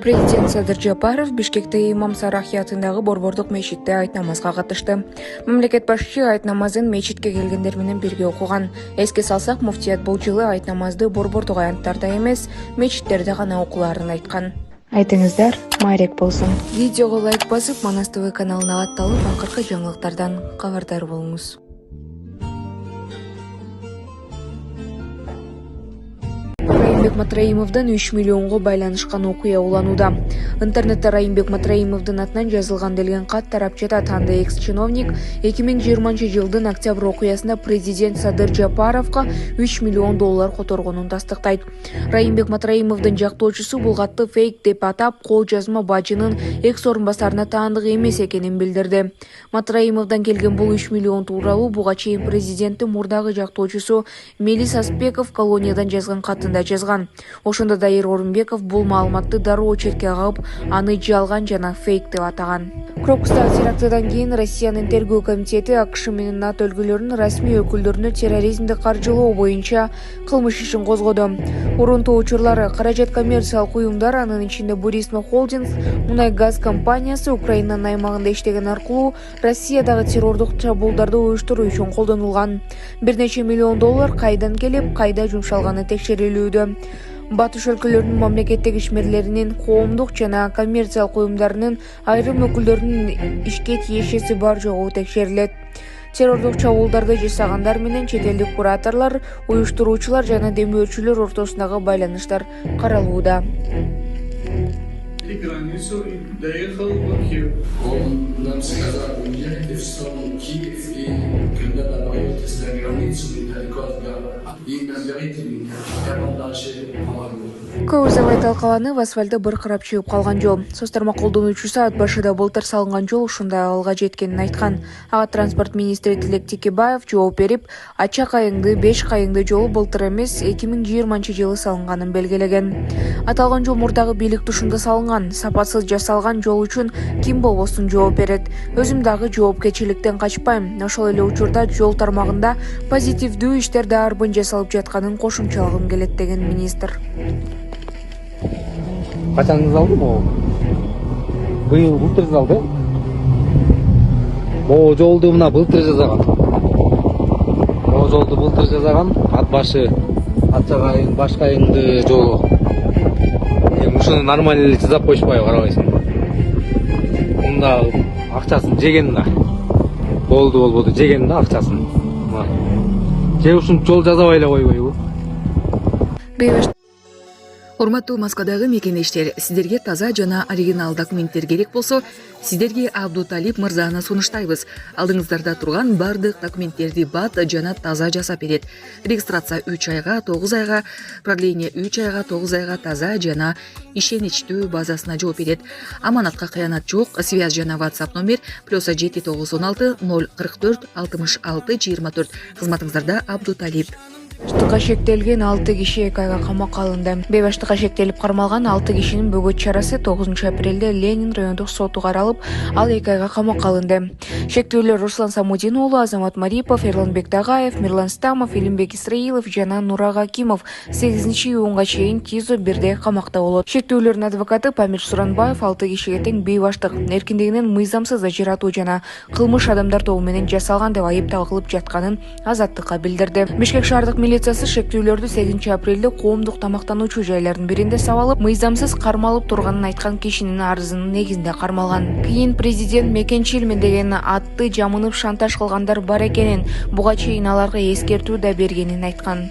Президент Садыр Жапаров Бишкекте имам Сарахи атындагы Борбордук мечитте айт намазга катышты. Мамлекет башчысы айт намазын мечитке келгендер менен бирге окуган. Эске салсак, муфтият бул жылы айт намазды борбордук аянттарда эмес, мечиттерде гана окууларын айткан. Айтыңыздар, майрек болсун. Видеого лайк басып, Манас ТВ каналына атталып, акыркы жаңылыктардан кабардар болуңуз. Райымбек Матраимовдон 3 миллионго байланышкан окуя уланууда. Интернетте Райымбек Матраимовдун атынан жазылган делген кат тарап жатат. Анда экс-чиновник 2020 жылдын октябрь окуясында президент Садыр Жапаровго 3 миллион доллар которгонун тастыктайт. Райымбек Матраимовдун жактоочусу бул катты фейк деп атап, кол жазма бажынын экс орунбасарына таандык эмес экенин билдирди. Матраимовдон келген бул 3 миллион тууралуу буга чейин президенттин мурдагы жактоочусу Мелис Аспеков колониядан жазган катында жазган. Ошондо Дайыр Орунбеков бул маалыматты дароо четке кагып, аны жалган жана фейк деп атаган. Крокустагы терактыдан кийин Россиянын тергөө комитети АКШ менен НАТО өлкөлөрүнүн расмий өкүлдөрүнө терроризмди каржылоо боюнча кылмыш ишин козгоду. Урунтуу учурлары каражат коммерциялык уюмдар, анын ичинде Бурисма Холдинг, мунай-газ компаниясы Украинанын аймагында иштеген аркылуу Россиядагы террордук чабуулдарды уюштуруу үчүн колдонулган. Бир нече миллион доллар кайдан келип, кайда жумшалганы текшерилүүдө. Батыш өлкөлөрүнүн мамлекеттик ишмерлеринин, коомдук жана коммерциялык уюмдарынын айрым өкүлдөрүнүн ишке тиешеси бар жогу текшерилет. Террордук чабуулдарды жасагандар менен чет элдик кураторлор, уюштуруучулар жана демөөрчүлөр ортосундагы байланыштар каралууда. Он нам сказал, уезжайте в сторону Киев, и когда доберетесь до границы недалеко от города, и наберите меня, я вам дальше помогу. Көп узабай талкаланып, асфальтты быркырап чыгып калган жол. Соц тармак колдонуучусу ат башыда былтыр салынган жол ушундай абалга жеткенин айткан. Ага транспорт министри Тилек Текебаев жооп берип, ача кайыңды, 5 кайыңды жолу былтыр эмес 2020 жылы салынганын белгилеген. Аталган жол мурдагы бийлик тушунда салынган. Сапатсыз жасалган жол үчүн ким болбосун жооп берет. Өзүм дагы жоопкерчиликтен качпайм. Ошол эле учурда жол тармагында позитивдүү иштерди арбын жасалып жатканын кошумчалагым келет деген министр. Качан залды могу? Быйыл былтыр залды. Могу жолду мына былтыр жасаган. Могу жолду былтыр жасаган. Ат башы, ачагайың, башкайыңды жолу. Ушуну нормально эле жасап койшпайбы, карабайсың. Мында акчасын жеген да. Болбоду жеген да акчасын. Же ушунчу жол жасабай эле койбойбу? Урматтуу Москвадагы мекенештер, сиздерге таза жана оригинал документтер керек болсо, сиздерге Абдуталип мырзаны сунуштайбыз. Алдыңыздарда турган бардык документтерди бат жана таза жасап берет. Регистрация 3 айга, 9 айга, продление 3 айга, 9 айга таза жана ишеничтүү базасына жооп берет. Аманатка кыянат жок. Связь жана WhatsApp номер +7 916 044 66 24. Кызматыңыздарда Абдуталип. Бештыкка шектелген 6 киши 2 айга камакка алынды. Бештыкка шектелип кармалган 6 кишинин бөгөт чарасы 9 апрелде Ленин райондук соту каралып, ал 2 айга камакка алынды. Шектүүлөр Руслан Самудин уулу, Азамат Марипов, Эрланбек Тагаев, Мирлан Стамов, Илимбек Исраилов жана Нурага Акимов 8-июнга чейин ТИЗО 1де камакта болот. Шектүүлөрдүн адвокаты Памир Суранбаев 6 кишиге тең бейбаштык, эркиндигинен мыйзамсыз ажыратуу жана кылмыш адамдар тобу менен жасалган деп айыпталып жатканын азаттыкка билдирди. Бишкек шаардык милициясы шектүүлөрдү 8 апрелде коомдук тамактануучу жайлардын биринде сабалып, мыйзамсыз кармалып турганын айткан кишинин арызынын негизинде кармалган. Кийин президент мекенчилмин деген атты жамынып шантаж кылгандар бар экенин, буга чейин аларга эскертүү да бергенин айткан.